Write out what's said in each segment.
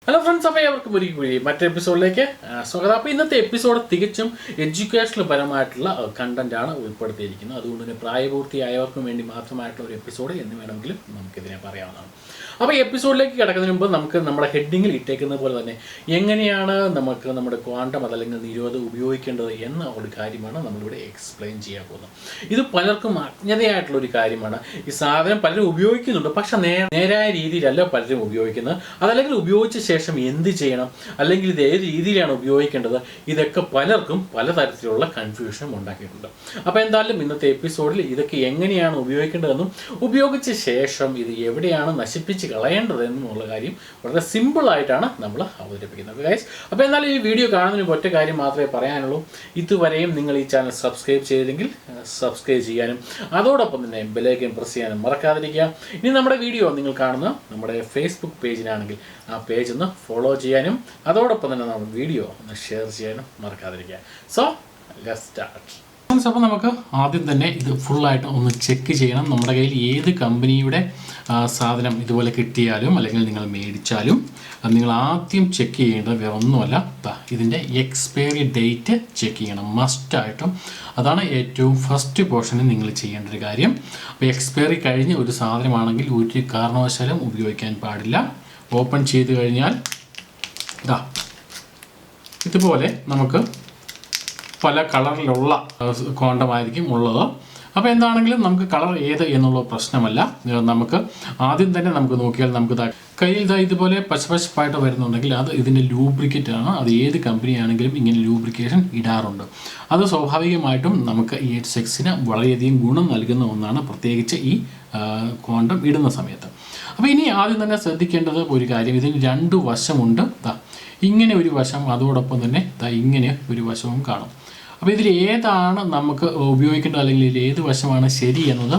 Hello friends, welcome to my episode. This episode is educational content. അപ്പോൾ ഈ എപ്പിസോഡിലേക്ക് കിടക്കുന്നതിന് മുമ്പ് നമുക്ക് നമ്മുടെ ഹെഡിങ്ങിൽ ഇട്ടേക്കുന്ന പോലെ തന്നെ എങ്ങനെയാണ് നമുക്ക് നമ്മുടെ ക്വാണ്ടം അതല്ലെങ്കിൽ നിരോധം ഉപയോഗിക്കേണ്ടത് എന്ന ഒരു കാര്യമാണ് നമ്മളിവിടെ എക്സ്പ്ലെയിൻ ചെയ്യാൻ പോകുന്നത്. ഇത് പലർക്കും അജ്ഞതയായിട്ടുള്ള ഒരു കാര്യമാണ്. ഈ സാധനം പലരും ഉപയോഗിക്കുന്നുണ്ട്, പക്ഷെ നേരായ രീതിയിലല്ല പലരും ഉപയോഗിക്കുന്നത്. അതല്ലെങ്കിൽ ഉപയോഗിച്ച ശേഷം എന്ത് ചെയ്യണം, അല്ലെങ്കിൽ ഇത് ഏത് രീതിയിലാണ് ഉപയോഗിക്കേണ്ടത്, ഇതൊക്കെ പലർക്കും പലതരത്തിലുള്ള കൺഫ്യൂഷൻ ഉണ്ടാക്കിയിട്ടുണ്ട്. അപ്പോൾ എന്തായാലും ഇന്നത്തെ എപ്പിസോഡിൽ ഇതൊക്കെ എങ്ങനെയാണ് ഉപയോഗിക്കേണ്ടതെന്നും ഉപയോഗിച്ച ശേഷം ഇത് എവിടെയാണ് നശിപ്പിച്ച് കളയേണ്ടത് എന്നുള്ള കാര്യം വളരെ സിമ്പിളായിട്ടാണ് നമ്മൾ അവതരിപ്പിക്കുന്നത് ഗൈസ്. അപ്പോൾ എന്നാലും ഈ വീഡിയോ കാണുന്നതിന് ഒറ്റ കാര്യം മാത്രമേ പറയാനുള്ളൂ. ഇതുവരെയും നിങ്ങൾ ഈ ചാനൽ സബ്സ്ക്രൈബ് ചെയ്തെങ്കിൽ സബ്സ്ക്രൈബ് ചെയ്യാനും അതോടൊപ്പം തന്നെ ബെൽ ഐക്കൺ പ്രസ് ചെയ്യാനും മറക്കാതിരിക്കുക. ഇനി നമ്മുടെ വീഡിയോ നിങ്ങൾ കാണുന്ന നമ്മുടെ ഫേസ്ബുക്ക് പേജിലാണെങ്കിൽ ആ പേജ് ഒന്ന് ഫോളോ ചെയ്യാനും അതോടൊപ്പം തന്നെ നമ്മുടെ വീഡിയോ ഒന്ന് ഷെയർ ചെയ്യാനും മറക്കാതിരിക്കുക. So let's start. അപ്പോൾ നമുക്ക് ആദ്യം തന്നെ ഇത് ഫുള്ളായിട്ട് ഒന്ന് ചെക്ക് ചെയ്യണം. നമ്മുടെ കയ്യിൽ ഏത് കമ്പനിയുടെ സാധനം ഇതുപോലെ കിട്ടിയാലും അല്ലെങ്കിൽ നിങ്ങൾ മേടിച്ചാലും നിങ്ങൾ ആദ്യം ചെക്ക് ചെയ്യേണ്ടത് വേറെ ഒന്നുമല്ല, ഇതിൻ്റെ എക്സ്പയറി ഡേറ്റ് ചെക്ക് ചെയ്യണം മസ്റ്റായിട്ടും. അതാണ് ഏറ്റവും ഫസ്റ്റ് പോർഷനിൽ നിങ്ങൾ ചെയ്യേണ്ട ഒരു കാര്യം. അപ്പോൾ എക്സ്പയറി കഴിഞ്ഞ് ഒരു സാധനമാണെങ്കിൽ ഒരു കാരണവശാലും ഉപയോഗിക്കാൻ പാടില്ല. ഓപ്പൺ ചെയ്ത് കഴിഞ്ഞാൽ ഇതുപോലെ നമുക്ക് പല കളറിലുള്ള കോണ്ടമായിരിക്കും ഉള്ളത്. അപ്പോൾ എന്താണെങ്കിലും നമുക്ക് കളർ ഏത് എന്നുള്ള പ്രശ്നമല്ല. നമുക്ക് ആദ്യം തന്നെ നമുക്ക് നോക്കിയാൽ നമുക്ക് കയ്യിൽ ഇതുപോലെ പശപശപ്പായിട്ട് വരുന്നുണ്ടെങ്കിൽ അത് ഇതിൻ്റെ ലൂബ്രിക്കറ്റ് ആണ്. അത് ഏത് കമ്പനിയാണെങ്കിലും ഇങ്ങനെ ലൂബ്രിക്കേഷൻ ഇടാറുണ്ട്. അത് സ്വാഭാവികമായിട്ടും നമുക്ക് ഈ സെക്സിന് വളരെയധികം ഗുണം നൽകുന്ന ഒന്നാണ്, പ്രത്യേകിച്ച് ഈ കോണ്ടം ഇടുന്ന സമയത്ത്. അപ്പോൾ ഇനി ആദ്യം തന്നെ ശ്രദ്ധിക്കേണ്ടത് ഒരു കാര്യം, ഇതിന് രണ്ട് വശമുണ്ട്. ഇങ്ങനെ ഒരു വശം, അതോടൊപ്പം തന്നെ ഇങ്ങനെ ഒരു വശവും കാണും. അപ്പോൾ ഇതിൽ ഏതാണ് നമുക്ക് ഉപയോഗിക്കേണ്ടത് അല്ലെങ്കിൽ ഇതിൽ ഏത് വശമാണ് ശരി എന്നത്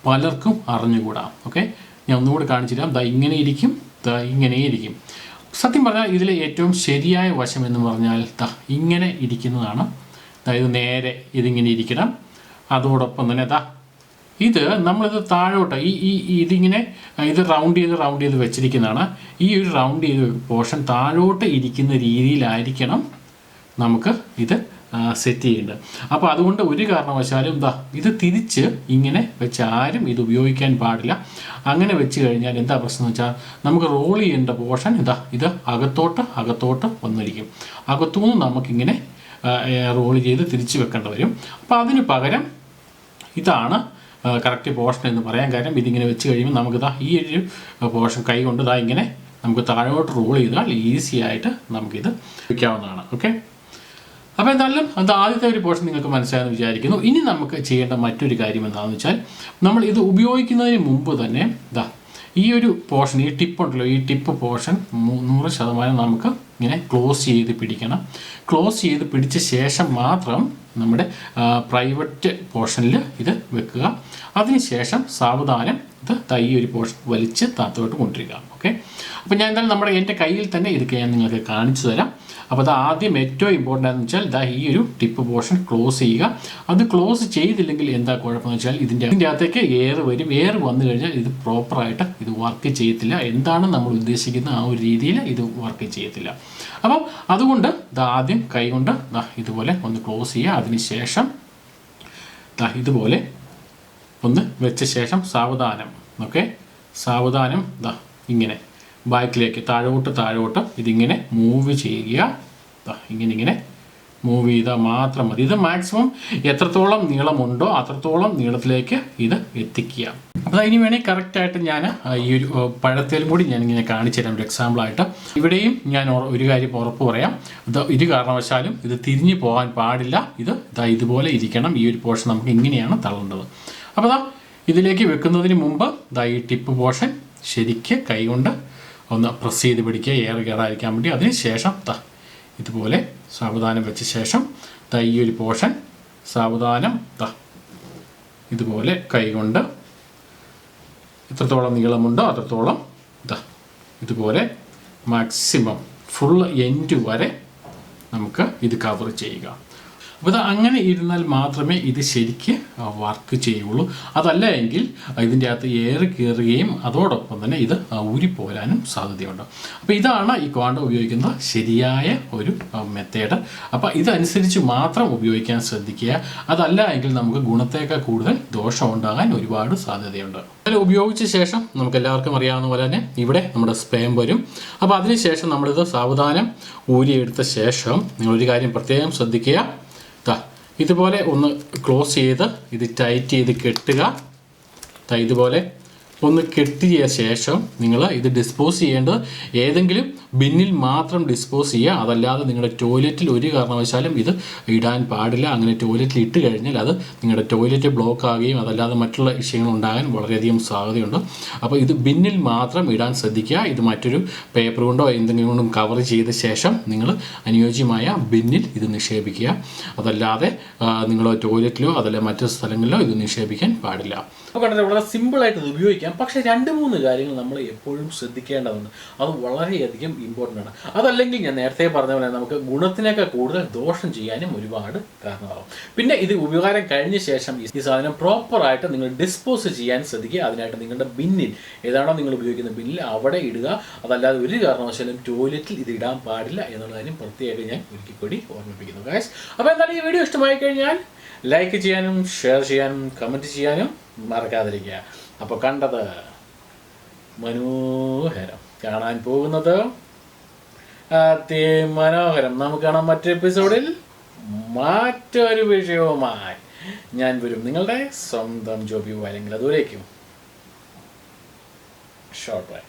പലർക്കും അറിഞ്ഞുകൂടാ. ഓക്കെ, ഞാൻ ഒന്നുകൂടി കാണിച്ചു തരാം. ഇങ്ങനെ ഇരിക്കും, ഇങ്ങനെ ഇരിക്കും. സത്യം പറഞ്ഞാൽ ഇതിൽ ഏറ്റവും ശരിയായ വശം എന്ന് പറഞ്ഞാൽ ഇങ്ങനെ ഇരിക്കുന്നതാണ്. ഇത് നേരെ ഇതിങ്ങനെ ഇരിക്കണം. അതോടൊപ്പം തന്നെ ഇത് നമ്മളിത് താഴോട്ട് ഇതിങ്ങനെ ഇത് റൗണ്ട് ചെയ്ത് വെച്ചിരിക്കുന്നതാണ്. ഈ ഒരു റൗണ്ട് ചെയ്ത് പോർഷൻ താഴോട്ട് ഇരിക്കുന്ന രീതിയിലായിരിക്കണം നമുക്ക് ഇത് സെറ്റ് ചെയ്യേണ്ടത്. അപ്പോൾ അതുകൊണ്ട് ഒരു കാരണവശാലും ഇത് തിരിച്ച് ഇങ്ങനെ വെച്ച് ആരും ഇത് ഉപയോഗിക്കാൻ പാടില്ല. അങ്ങനെ വെച്ച് കഴിഞ്ഞാൽ എന്താ പ്രശ്നം എന്ന് വെച്ചാൽ നമുക്ക് റോൾ ചെയ്യേണ്ട പോർഷൻ ഇത് അകത്തോട്ട് വന്നിരിക്കും. അകത്തുനിന്ന് നമുക്കിങ്ങനെ റോൾ ചെയ്ത് തിരിച്ച് വെക്കേണ്ടി വരും. അപ്പോൾ അതിന് പകരം ഇതാണ് കറക്റ്റ് പോർഷൻ എന്ന് പറയാൻ കാര്യം. ഇതിങ്ങനെ വെച്ച് കഴിയുമ്പോൾ നമുക്ക് ഈ ഒരു പോർഷൻ കൈ കൊണ്ട് ഇങ്ങനെ നമുക്ക് താഴോട്ട് റോൾ ചെയ്താൽ ഈസി ആയിട്ട് നമുക്കിത് വയ്ക്കാവുന്നതാണ്. ഓക്കെ, അപ്പോൾ എന്തായാലും അത് ആദ്യത്തെ ഒരു പോർഷൻ നിങ്ങൾക്ക് മനസ്സിലായെന്ന് വിചാരിക്കുന്നു. ഇനി നമുക്ക് ചെയ്യേണ്ട മറ്റൊരു കാര്യം എന്താണെന്ന് വെച്ചാൽ, നമ്മൾ ഇത് ഉപയോഗിക്കുന്നതിന് മുമ്പ് തന്നെ ഈ ഒരു പോർഷൻ, ഈ ടിപ്പ് ഉണ്ടല്ലോ, ഈ ടിപ്പ് പോർഷൻ 100% നമുക്ക് ഇങ്ങനെ ക്ലോസ് ചെയ്ത് പിടിക്കണം. ക്ലോസ് ചെയ്ത് പിടിച്ച ശേഷം മാത്രം നമ്മുടെ പ്രൈവറ്റ് പോർഷനിൽ ഇത് വെക്കുക. അതിനുശേഷം സാവധാനം ഇത് ഈ ഒരു പോർഷൻ വലിച്ച് താത്തോട്ട് കൊണ്ടിരിക്കുക. ഓക്കെ, അപ്പോൾ ഞാൻ എന്തായാലും എൻ്റെ കയ്യിൽ തന്നെ ഇതൊക്കെ ഞാൻ നിങ്ങൾക്ക് കാണിച്ചു തരാം. അപ്പോൾ അത് ആദ്യം ഏറ്റവും ഇമ്പോർട്ടൻ്റ് ആണെന്ന് വെച്ചാൽ ഈ ഒരു ടിപ്പ് പോർഷൻ ക്ലോസ് ചെയ്യുക. അത് ക്ലോസ് ചെയ്തില്ലെങ്കിൽ എന്താ കുഴപ്പമെന്ന് വെച്ചാൽ ഇതിൻ്റെ അകത്തേക്ക് എയർ വരും. എയർ വന്നു കഴിഞ്ഞാൽ ഇത് പ്രോപ്പറായിട്ട് ഇത് വർക്ക് ചെയ്യത്തില്ല. എന്താണ് നമ്മൾ ഉദ്ദേശിക്കുന്ന ആ ഒരു രീതിയിൽ ഇത് വർക്ക് ചെയ്യത്തില്ല. അപ്പം അതുകൊണ്ട് ആദ്യം കൈ കൊണ്ട് ഇതുപോലെ ഒന്ന് ക്ലോസ് ചെയ്യുക. അതിനുശേഷം ഇതുപോലെ ഒന്ന് വെച്ച ശേഷം സാവധാനം സാവധാനം ഇങ്ങനെ ബാക്കിലേക്ക് താഴോട്ട് ഇതിങ്ങനെ മൂവ് ചെയ്യുക. ഇങ്ങനെ മൂവ് ചെയ്താൽ മാത്രം മതി. ഇത് മാക്സിമം എത്രത്തോളം നീളമുണ്ടോ അത്രത്തോളം നീളത്തിലേക്ക് ഇത് എത്തിക്കുക. അപ്പോൾ ഇനി വേണമെങ്കിൽ കറക്റ്റായിട്ട് ഞാൻ ഈ ഒരു പഴത്തേലും കൂടി ഞാനിങ്ങനെ കാണിച്ചു തരാം ഒരു എക്സാമ്പിളായിട്ട്. ഇവിടെയും ഞാൻ ഒരു കാര്യം ഉറപ്പ് പറയാം, ഒരു കാരണവശാലും ഇത് തിരിഞ്ഞു പോകാൻ പാടില്ല. ഇതുപോലെ ഇരിക്കണം. ഈ ഒരു പോർഷൻ നമുക്ക് ഇങ്ങനെയാണ് തള്ളേണ്ടത്. അപ്പോൾ ഇതിലേക്ക് വെക്കുന്നതിന് മുമ്പ് ഈ ടിപ്പ് പോർഷൻ ശരിക്ക് കൈകൊണ്ട് ഒന്ന് പ്രസ് ചെയ്ത് പിടിക്കുക, എയർ കയറാതിരിക്കാൻ വേണ്ടി. അതിന് ശേഷം ഇതുപോലെ സാവധാനം വെച്ച ശേഷം ഈ ഒരു പോർഷൻ സാവധാനം ഇതുപോലെ കൈകൊണ്ട് എത്രത്തോളം നീളമുണ്ടോ അത്രത്തോളം ഇതുപോലെ മാക്സിമം ഫുൾ എൻഡ് വരെ നമുക്ക് ഇത് കവർ ചെയ്യുക. അപ്പോൾ ഇത് അങ്ങനെ ഇരുന്നാൽ മാത്രമേ ഇത് ശരിക്ക് വർക്ക് ചെയ്യുള്ളൂ. അതല്ല എങ്കിൽ ഇതിൻ്റെ അകത്ത് എയർ കയറുകയും അതോടൊപ്പം തന്നെ ഇത് ഊരിപ്പോരാനും സാധ്യതയുണ്ട്. അപ്പോൾ ഇതാണ് ഈ കോണ്ടം ഉപയോഗിക്കുന്ന ശരിയായ ഒരു മെത്തേഡ്. അപ്പോൾ ഇതനുസരിച്ച് മാത്രം ഉപയോഗിക്കാൻ ശ്രദ്ധിക്കുക. അതല്ല എങ്കിൽ നമുക്ക് ഗുണത്തേക്കാൾ കൂടുതൽ ദോഷം ഉണ്ടാകാൻ ഒരുപാട് സാധ്യതയുണ്ട്. അതിൽ ഉപയോഗിച്ച ശേഷം നമുക്ക് എല്ലാവർക്കും അറിയാവുന്ന പോലെ തന്നെ ഇവിടെ നമ്മുടെ സ്പേം വരും. അപ്പോൾ അതിനുശേഷം നമ്മളിത് സാവധാനം ഊരിയെടുത്ത ശേഷം നിങ്ങളൊരു കാര്യം പ്രത്യേകം ശ്രദ്ധിക്കുക. ഇതുപോലെ ഒന്ന് ക്ലോസ് ചെയ്ത് ഇത് ടൈറ്റ് ചെയ്ത് കെട്ടുക. ഇതുപോലെ ഒന്ന് കെട്ടിയ ശേഷം നിങ്ങൾ ഇത് ഡിസ്പോസ് ചെയ്യേണ്ടത് ഏതെങ്കിലും ബിന്നിൽ മാത്രം ഡിസ്പോസ് ചെയ്യുക. അതല്ലാതെ നിങ്ങളുടെ ടോയ്ലറ്റിൽ ഒരു കാരണവശാലും ഇത് ഇടാൻ പാടില്ല. അങ്ങനെ ടോയ്ലറ്റിൽ ഇട്ട് കഴിഞ്ഞാൽ അത് നിങ്ങളുടെ ടോയ്ലറ്റ് ബ്ലോക്ക് ആകുകയും അതല്ലാതെ മറ്റുള്ള വിഷയങ്ങൾ ഉണ്ടാകാൻ വളരെയധികം സാധ്യതയുണ്ട്. അപ്പോൾ ഇത് ബിന്നിൽ മാത്രം ഇടാൻ ശ്രദ്ധിക്കുക. ഇത് മറ്റൊരു പേപ്പർ കൊണ്ടോ എന്തെങ്കിലും കൊണ്ടും കവർ ചെയ്ത ശേഷം നിങ്ങൾ അനുയോജ്യമായ ബിന്നിൽ ഇത് നിക്ഷേപിക്കുക. അതല്ലാതെ നിങ്ങൾ ടോയ്ലറ്റിലോ അതല്ല മറ്റു സ്ഥലങ്ങളിലോ ഇത് നിക്ഷേപിക്കാൻ പാടില്ല. അപ്പോൾ വളരെ സിമ്പിളായിട്ട് ഇത് ഉപയോഗിക്കാം. പക്ഷേ 2-3 കാര്യങ്ങൾ നമ്മൾ എപ്പോഴും ശ്രദ്ധിക്കേണ്ടതുണ്ട്. അത് വളരെയധികം ഇമ്പോർട്ടൻ്റ് ആണ്. അതല്ലെങ്കിൽ ഞാൻ നേരത്തെ പറഞ്ഞ പോലെ നമുക്ക് ഗുണത്തിനേക്കാൾ കൂടുതൽ ദോഷം ചെയ്യാനും ഒരുപാട് കാരണമാകും. പിന്നെ ഇത് ഉപകാരം കഴിഞ്ഞ ശേഷം ഈ സാധനം പ്രോപ്പറായിട്ട് നിങ്ങൾ ഡിസ്പോസ് ചെയ്യാൻ ശ്രദ്ധിക്കുക. അതിനായിട്ട് നിങ്ങളുടെ ബിന്നിൽ ഏതാണോ നിങ്ങൾ ഉപയോഗിക്കുന്ന ബിന്നിൽ അവിടെ ഇടുക. അതല്ലാതെ ഒരു കാരണവശാലും ടോയ്ലറ്റിൽ ഇത് ഇടാൻ പാടില്ല എന്നുള്ള കാര്യം പ്രത്യേകം ഞാൻ ഒരിക്കൽ കൂടി ഓർമ്മിപ്പിക്കുന്നു ഗൈസ്. അപ്പോൾ എന്തായാലും ഈ വീഡിയോ ഇഷ്ടമായി കഴിഞ്ഞാൽ ലൈക്ക് ചെയ്യാനും ഷെയർ ചെയ്യാനും കമൻറ്റ് ചെയ്യാനും മറക്കാതിരിക്കുക. അപ്പോൾ കണ്ടത് മനോഹരം, കാണാൻ പോകുന്നത് അതിമനോഹരം. നമുക്ക് കാണാം മറ്റൊരു എപ്പിസോഡിൽ മറ്റൊരു വിഷയവുമായി ഞാൻ വരും. നിങ്ങളുടെ സ്വന്തം ജോബി അല്ലെങ്കിൽ അതുവരേക്കും ഷോർട്ട് ബൈ.